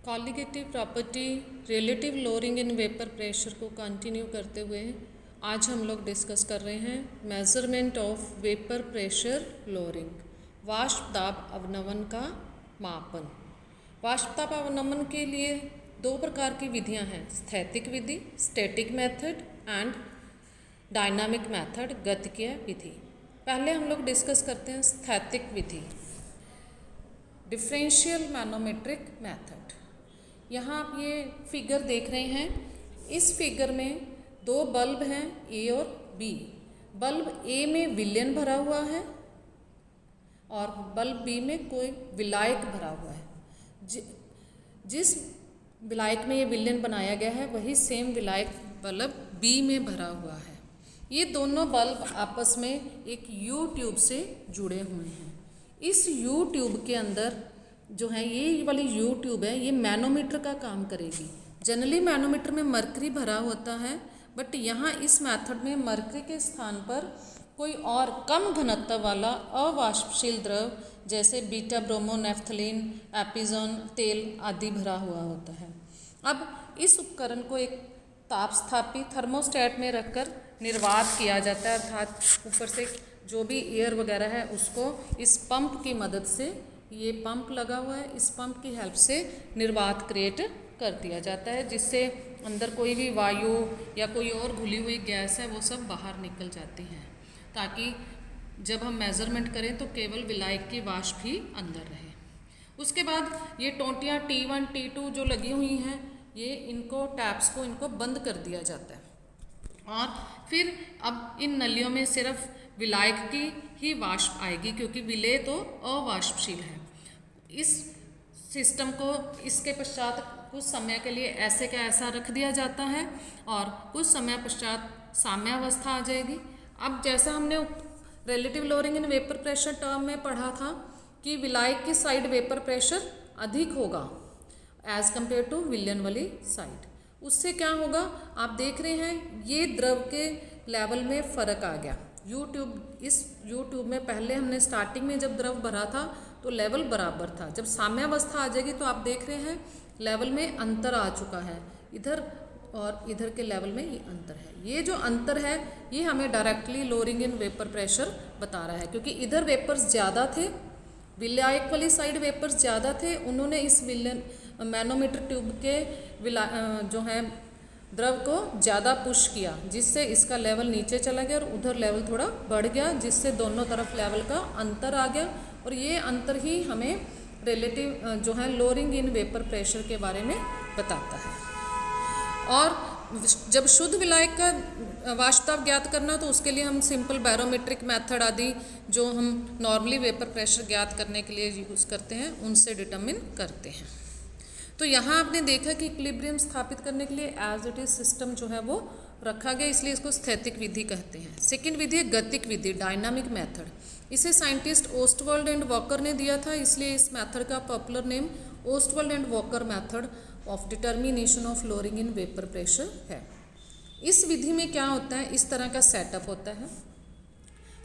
Colligative property relative lowering in vapour pressure को continue करते हुए आज हम लोग डिस्कस कर रहे हैं measurement of vapour pressure lowering, वाष्प दाब अवनमन का मापन। वाष्प दाब अवनमन के लिए दो प्रकार की विधियां हैं, स्थैतिक विधि static method and dynamic method गतिकीय विधि। पहले हम लोग डिस्कस करते हैं स्थैतिक विधि, डिफरेंशियल मैनोमेट्रिक मेथड। यहाँ आप ये फिगर देख रहे हैं, इस फिगर में दो बल्ब हैं ए और बी। बल्ब ए में विलयन भरा हुआ है और बल्ब बी में कोई विलायक भरा हुआ है। जिस विलायक में ये विलयन बनाया गया है वही सेम विलायक बल्ब बी में भरा हुआ है। ये दोनों बल्ब आपस में एक यू ट्यूब से जुड़े हुए हैं। इस यू ट्यूब के अंदर जो है ये वाली यू ट्यूब है, ये मैनोमीटर का काम करेगी। जनरली मैनोमीटर में मरकरी भरा होता है, बट यहाँ इस मेथड में मरकरी के स्थान पर कोई और कम घनत्व वाला अवाष्पशील द्रव जैसे बीटा ब्रोमो नेफ्थलीन एपिजोन तेल आदि भरा हुआ होता है। अब इस उपकरण को एक ताप स्थापी थर्मोस्टेट में रखकर निर्वात किया जाता है, अर्थात ऊपर से जो भी एयर वगैरह है उसको इस पंप की मदद से, ये पंप लगा हुआ है, इस पंप की हेल्प से निर्वात क्रिएट कर दिया जाता है, जिससे अंदर कोई भी वायु या कोई और घुली हुई गैस है वो सब बाहर निकल जाती हैं, ताकि जब हम मेज़रमेंट करें तो केवल विलायक की वाष्प ही अंदर रहे। उसके बाद ये टोंटियाँ T1 T2 जो लगी हुई हैं, ये इनको टैप्स को इनको बंद कर दिया जाता है और फिर अब इन नलियों में सिर्फ विलायक की ही वाष्प आएगी, क्योंकि विलेय तो अवाष्पशील है। इस सिस्टम को इसके पश्चात कुछ समय के लिए ऐसे का ऐसा रख दिया जाता है और कुछ समय पश्चात साम्यावस्था आ जाएगी। अब जैसा हमने relative lowering in vapour pressure term में पढ़ा था कि विलायक की साइड वेपर प्रेशर अधिक होगा एज कंपेयर टू विलयन वाली साइड। उससे क्या होगा, आप देख रहे हैं ये द्रव के लेवल में फ़र्क आ गया। यू ट्यूब, इस यू ट्यूब में पहले हमने स्टार्टिंग में जब द्रव भरा था तो लेवल बराबर था, जब साम्यावस्था आ जाएगी तो आप देख रहे हैं लेवल में अंतर आ चुका है, इधर और इधर के लेवल में ये अंतर है। ये जो अंतर है ये हमें directly lowering in vapour pressure बता रहा है, क्योंकि इधर वेपर्स ज़्यादा थे, विलायक वाली साइड वेपर्स ज़्यादा थे, उन्होंने इस विलयन मैनोमीटर ट्यूब के जो है द्रव को ज़्यादा पुश किया, जिससे इसका लेवल नीचे चला गया और उधर लेवल थोड़ा बढ़ गया, जिससे दोनों तरफ लेवल का अंतर आ गया। और ये अंतर ही हमें रिलेटिव जो है लोअरिंग इन वेपर प्रेशर के बारे में बताता है। और जब शुद्ध विलायक का वाष्प दाब ज्ञात करना तो उसके लिए हम सिंपल बैरोमेट्रिक मेथड आदि जो हम नॉर्मली वेपर प्रेशर ज्ञात करने के लिए यूज़ करते हैं उनसे डिटरमिन करते हैं। तो यहाँ आपने देखा कि इक्विलिब्रियम स्थापित करने के लिए एज इट इज सिस्टम जो है वो रखा गया, इसलिए इसको स्थैतिक विधि कहते हैं। सेकंड विधि है गतिक विधि, डायनामिक मेथड। इसे साइंटिस्ट ओस्टवर्ल्ड एंड वॉकर ने दिया था, इसलिए इस मेथड का popular name Ostwald and Walker method of determination of lowering in vapour pressure है। इस विधि में क्या होता है, इस तरह का सेटअप होता है।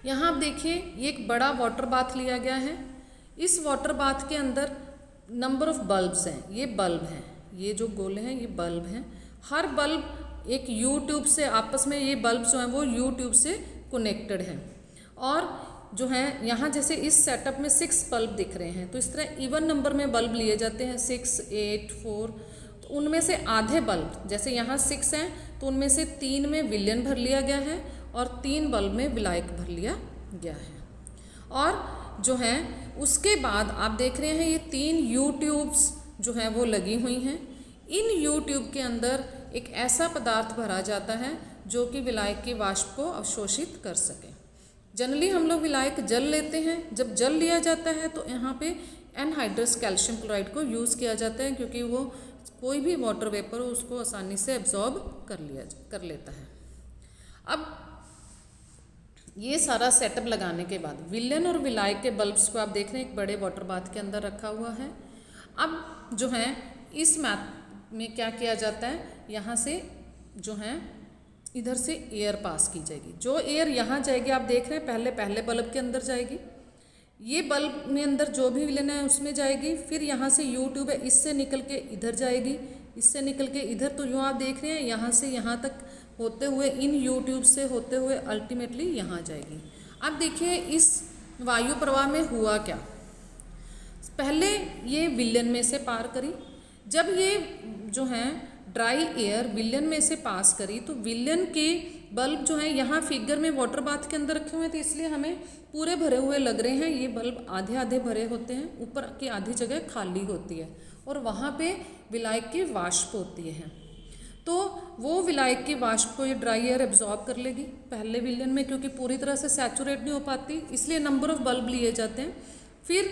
यहाँ आप देखिए ये एक बड़ा वाटर बाथ लिया गया है। इस वाटर बाथ के अंदर नंबर ऑफ बल्ब्स हैं, ये बल्ब हैं, ये जो गोले हैं ये बल्ब हैं। हर बल्ब एक यू ट्यूब से आपस में, ये बल्ब जो हैं वो यू ट्यूब से कनेक्टेड हैं। और जो है यहाँ जैसे इस सेटअप में 6 बल्ब दिख रहे हैं, तो इस तरह इवन नंबर में बल्ब लिए जाते हैं 6, 8, 4। तो उनमें से आधे बल्ब, जैसे यहाँ 6 हैं तो उनमें से 3 में विलयन भर लिया गया है और 3 बल्ब में विलायक भर लिया गया है। और जो है उसके बाद आप देख रहे हैं ये 3 यू ट्यूब्स जो हैं वो लगी हुई हैं। इन यू ट्यूब के अंदर एक ऐसा पदार्थ भरा जाता है जो कि विलायक की वाष्प को अवशोषित कर सके। जनरली हम लोग विलायक जल लेते हैं, जब जल लिया जाता है तो यहाँ पे एनहाइड्रस कैल्शियम क्लोराइड को यूज़ किया जाता है, क्योंकि वो कोई भी वाटर वेपर हो उसको आसानी से एब्जॉर्ब कर लेता है। अब ये सारा सेटअप लगाने के बाद विलयन और विलायक के बल्ब्स को आप देख रहे हैं एक बड़े वाटर बाथ के अंदर रखा हुआ है। अब जो है इस मैथ में क्या किया जाता है, यहाँ से जो है इधर से एयर पास की जाएगी। जो एयर यहाँ जाएगी आप देख रहे हैं पहले बल्ब के अंदर जाएगी, ये बल्ब में अंदर जो भी विलेन है उसमें जाएगी, फिर यहाँ से यू ट्यूब है, इससे निकल के इधर जाएगी, इससे निकल के इधर। तो यूँ आप देख रहे हैं यहाँ से यहाँ तक होते हुए इन यू ट्यूब से होते हुए अल्टीमेटली यहाँ जाएगी। अब देखिए इस वायु प्रवाह में हुआ क्या। पहले ये विलेन में से पार करी, जब ये जो है ड्राई एयर विलेन में से पास करी तो विलेन के बल्ब जो है यहाँ फिगर में वाटर बाथ के अंदर रखे हुए हैं, तो इसलिए हमें पूरे भरे हुए लग रहे हैं। ये बल्ब आधे आधे भरे होते हैं, ऊपर की आधी जगह खाली होती है और वहाँ पे विलायक की वाष्प होती है। तो वो विलायक की वाष्प को ये ड्राई एयर एब्जॉर्ब कर लेगी पहले विलेन में, क्योंकि पूरी तरह से सैचुरेट नहीं हो पाती, इसलिए नंबर ऑफ बल्ब लिए जाते हैं। फिर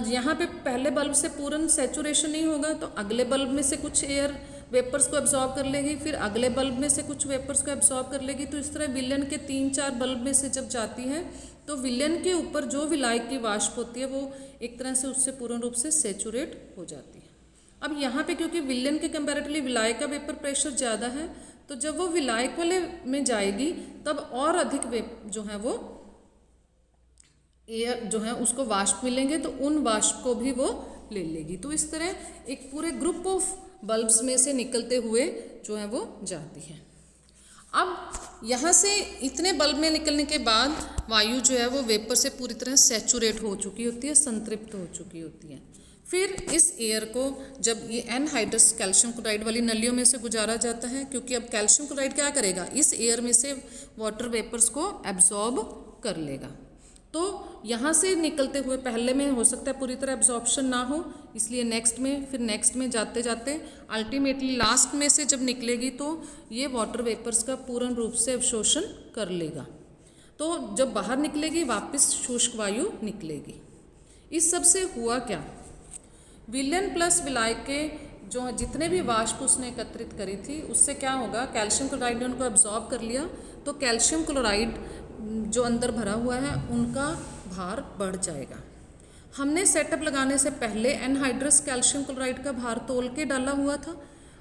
यहाँ पे पहले बल्ब से पूर्ण सैचुरेशन नहीं होगा तो अगले बल्ब में से कुछ एयर वेपर्स को एब्जॉर्ब कर लेगी, फिर अगले बल्ब में से कुछ वेपर्स को एब्जॉर्ब कर लेगी। तो इस तरह विलेन के 3-4 बल्ब में से जब जाती है तो विलेन के ऊपर जो विलायक की वाष्प होती है वो एक तरह से उससे पूर्ण रूप से सैचुरेट हो जाती है। अब यहाँ पे क्योंकि विलेन के कंपैरेटिवली विलायक का वेपर प्रेशर ज़्यादा है, तो जब वो विलायक वाले में जाएगी तब और अधिक जो है वो एयर जो है उसको वाष्प मिलेंगे, तो उन वाष्प को भी वो ले लेगी। तो इस तरह एक पूरे ग्रुप ऑफ बल्ब्स में से निकलते हुए जो है वो जाती है। अब यहाँ से इतने बल्ब में निकलने के बाद वायु जो है वो वेपर से पूरी तरह सैचुरेट हो चुकी होती है, संतृप्त हो चुकी होती है। फिर इस एयर को जब ये एनहाइड्रस कैल्शियम क्लोराइड वाली नलियों में से गुजारा जाता है, क्योंकि अब कैल्शियम क्लोराइड क्या करेगा, इस एयर में से वाटर वेपर्स को एब्जॉर्ब कर लेगा। तो यहाँ से निकलते हुए पहले में हो सकता है पूरी तरह एब्जॉर्प्शन ना हो, इसलिए नेक्स्ट में, फिर नेक्स्ट में जाते जाते अल्टीमेटली लास्ट में से जब निकलेगी तो ये वाटर वेपर्स का पूर्ण रूप से अवशोषण कर लेगा। तो जब बाहर निकलेगी वापस शुष्क वायु निकलेगी। इस सब से हुआ क्या, विलेन प्लस विलायक के जो जितने भी वाष्प उसने एकत्रित करी थी उससे क्या होगा, कैल्शियम क्लोराइड ने उनको एब्जॉर्ब कर लिया, तो कैल्शियम क्लोराइड जो अंदर भरा हुआ है उनका भार बढ़ जाएगा। हमने सेटअप लगाने से पहले एनहाइड्रस कैल्शियम क्लोराइड का भार तोल के डाला हुआ था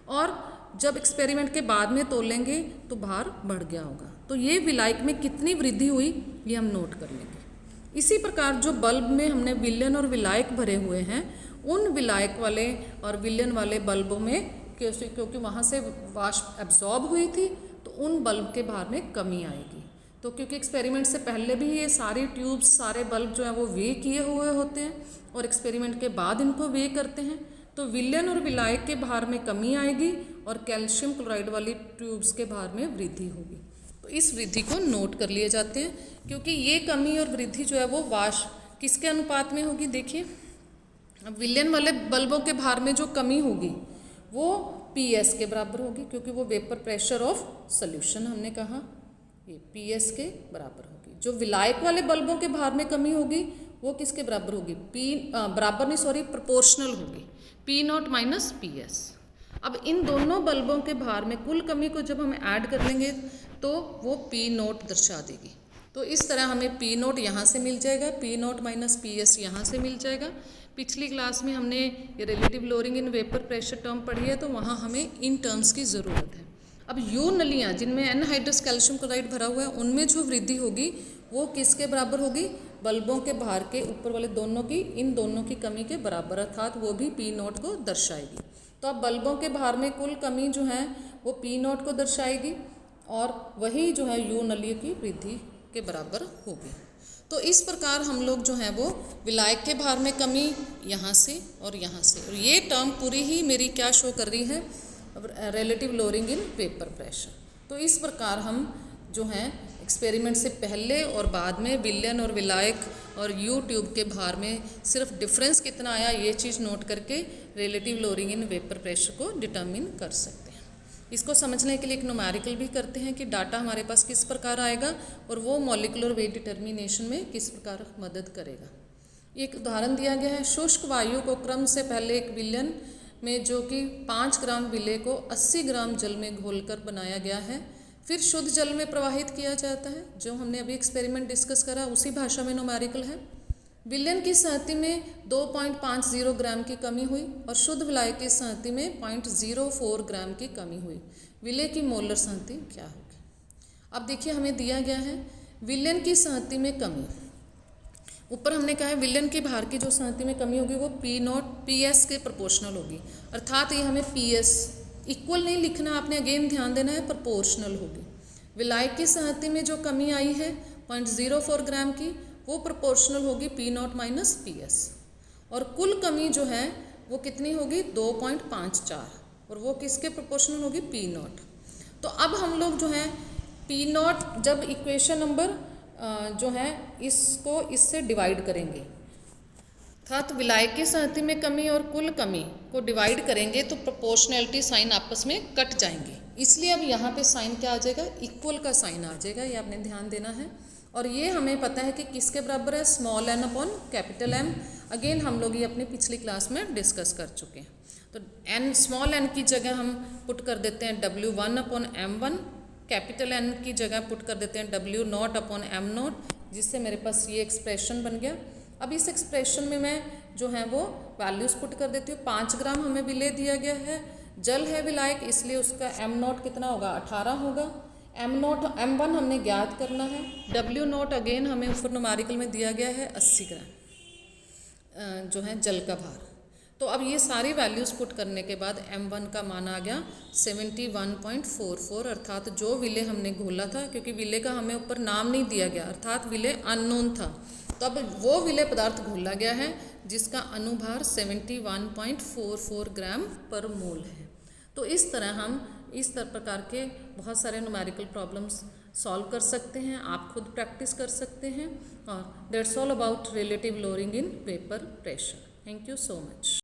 और जब एक्सपेरिमेंट के बाद में तोलेंगे तो भार बढ़ गया होगा। तो ये विलायक में कितनी वृद्धि हुई ये हम नोट कर लेंगे। इसी प्रकार जो बल्ब में हमने विलेन और विलायक भरे हुए हैं उन विलायक वाले और विलेन वाले बल्बों में क्योंकि वहाँ से वाष्प एब्जॉर्ब हुई थी तो उन बल्ब के भार में कमी आएगी। तो क्योंकि एक्सपेरिमेंट से पहले भी ये सारे ट्यूब्स सारे बल्ब जो है वो वे किए हुए होते हैं और एक्सपेरिमेंट के बाद इनको वे करते हैं, तो विलेन और विलायक के भार में कमी आएगी और कैल्शियम क्लोराइड वाली ट्यूब्स के भार में वृद्धि होगी। तो इस वृद्धि को नोट कर लिए जाते हैं, क्योंकि ये कमी और वृद्धि जो है वो वाष्प किसके अनुपात में होगी। देखिए अब विलेन वाले बल्बों के भार में जो कमी होगी वो PS के बराबर होगी, क्योंकि वो वेपर प्रेशर ऑफ सोल्यूशन हमने कहा ये PS के बराबर होगी। जो विलायक वाले बल्बों के भार में कमी होगी वो किसके बराबर होगी, प्रोपोर्शनल होगी, P0 माइनस PS। अब इन दोनों बल्बों के भार में कुल कमी को जब हम ऐड कर लेंगे तो वो P0 दर्शा देगी। तो इस तरह हमें P0 यहाँ से मिल जाएगा, P0 माइनस PS यहाँ से मिल जाएगा। पिछली क्लास में हमने ये relative lowering in vapour pressure term पढ़ी है, तो वहाँ हमें इन टर्म्स की ज़रूरत है। अब यू नलियाँ जिनमें एनहाइड्रस कैल्शियम क्लोराइड भरा हुआ है उनमें जो वृद्धि होगी वो किसके बराबर होगी, बल्बों के भार के ऊपर वाले दोनों की, इन दोनों की कमी के बराबर, अर्थात वो भी P0 को दर्शाएगी। तो अब बल्बों के भार में कुल कमी जो है वो P0 को दर्शाएगी और वही जो है यू नलियों की वृद्धि के बराबर होगी। तो इस प्रकार हम लोग जो है वो विलायक के भार में कमी यहाँ से और यहाँ से, और ये टर्म पूरी ही मेरी क्या शो कर रही है, relative lowering in vapour pressure. तो इस प्रकार हम जो हैं एक्सपेरिमेंट से पहले और बाद में विलेन और विलायक और यू ट्यूब के भार में सिर्फ डिफरेंस कितना आया ये चीज़ नोट करके relative lowering in vapour pressure को डिटर्मिन कर सकते हैं। इसको समझने के लिए एक न्यूमेरिकल भी करते हैं कि डाटा हमारे पास किस प्रकार आएगा और वो मॉलिक्यूलर वेट डिटर्मिनेशन में किस प्रकार मदद करेगा। एक उदाहरण दिया गया है, शुष्क वायु को क्रम से पहले एक विलेन में जो कि 5 ग्राम विलेय को 80 ग्राम जल में घोलकर बनाया गया है, फिर शुद्ध जल में प्रवाहित किया जाता है। जो हमने अभी एक्सपेरिमेंट डिस्कस करा उसी भाषा में न्यूमेरिकल है। विलेन की सहती में 2.50 ग्राम की कमी हुई और शुद्ध विलायक की सहती में 0.04 ग्राम की कमी हुई। विलेय की मोलर सहती क्या होगी। अब देखिए हमें दिया गया है विलेन की सहती में कमी, ऊपर हमने कहा है विलयन के भार की जो सहमति में कमी होगी वो पी नॉट पी एस के प्रोपोर्शनल होगी, अर्थात ये हमें पी एस इक्वल नहीं लिखना, आपने अगेन ध्यान देना है, प्रोपोर्शनल होगी। विलायक की सहमति में जो कमी आई है 0.04 ग्राम की, वो प्रोपोर्शनल होगी P not minus P S, और कुल कमी जो है वो कितनी होगी 2.54, और वो किसके प्रोपोर्शनल होगी पी नॉट। तो अब हम लोग जो है पी नॉट जब इक्वेशन नंबर जो है इसको इससे डिवाइड करेंगे, अर्थात विलायक की सहमति में कमी और कुल कमी को डिवाइड करेंगे तो प्रोपोर्शनैलिटी साइन आपस में कट जाएंगे, इसलिए अब यहाँ पे साइन क्या आ जाएगा, इक्वल का साइन आ जाएगा, ये आपने ध्यान देना है। और ये हमें पता है कि किसके बराबर है, small N upon capital M. Again हम लोग ये अपनी पिछली क्लास में डिस्कस कर चुके हैं। तो एन स्मॉल एन की जगह हम पुट कर देते हैं W1 upon M1, capital N की जगह पुट कर देते हैं W0 अपॉन M0, जिससे मेरे पास ये एक्सप्रेशन बन गया। अब इस एक्सप्रेशन में मैं जो है वो वैल्यूज़ पुट कर देती हूँ। 5 ग्राम हमें विलेय दिया गया है, जल है विलायक, इसलिए उसका M0 कितना होगा 18 होगा। M1 हमने ज्ञात करना है। W0 अगेन हमें ऊपर न्यूमेरिकल में दिया गया है 80 ग्राम जो है जल का भार। तो अब ये सारी वैल्यूज़ पुट करने के बाद M1 का मान आ गया 71.44, अर्थात जो विलेय हमने घोला था, क्योंकि विलेय का हमें ऊपर नाम नहीं दिया गया, अर्थात विलेय अननोन था, तो अब वो विलेय पदार्थ घोला गया है जिसका अनुभार 71.44 ग्राम पर मोल है। तो इस तरह हम इस प्रकार के बहुत सारे न्यूमेरिकल प्रॉब्लम्स सॉल्व कर सकते हैं, आप खुद प्रैक्टिस कर सकते हैं। और that's all about relative lowering in vapour pressure. Thank you so much.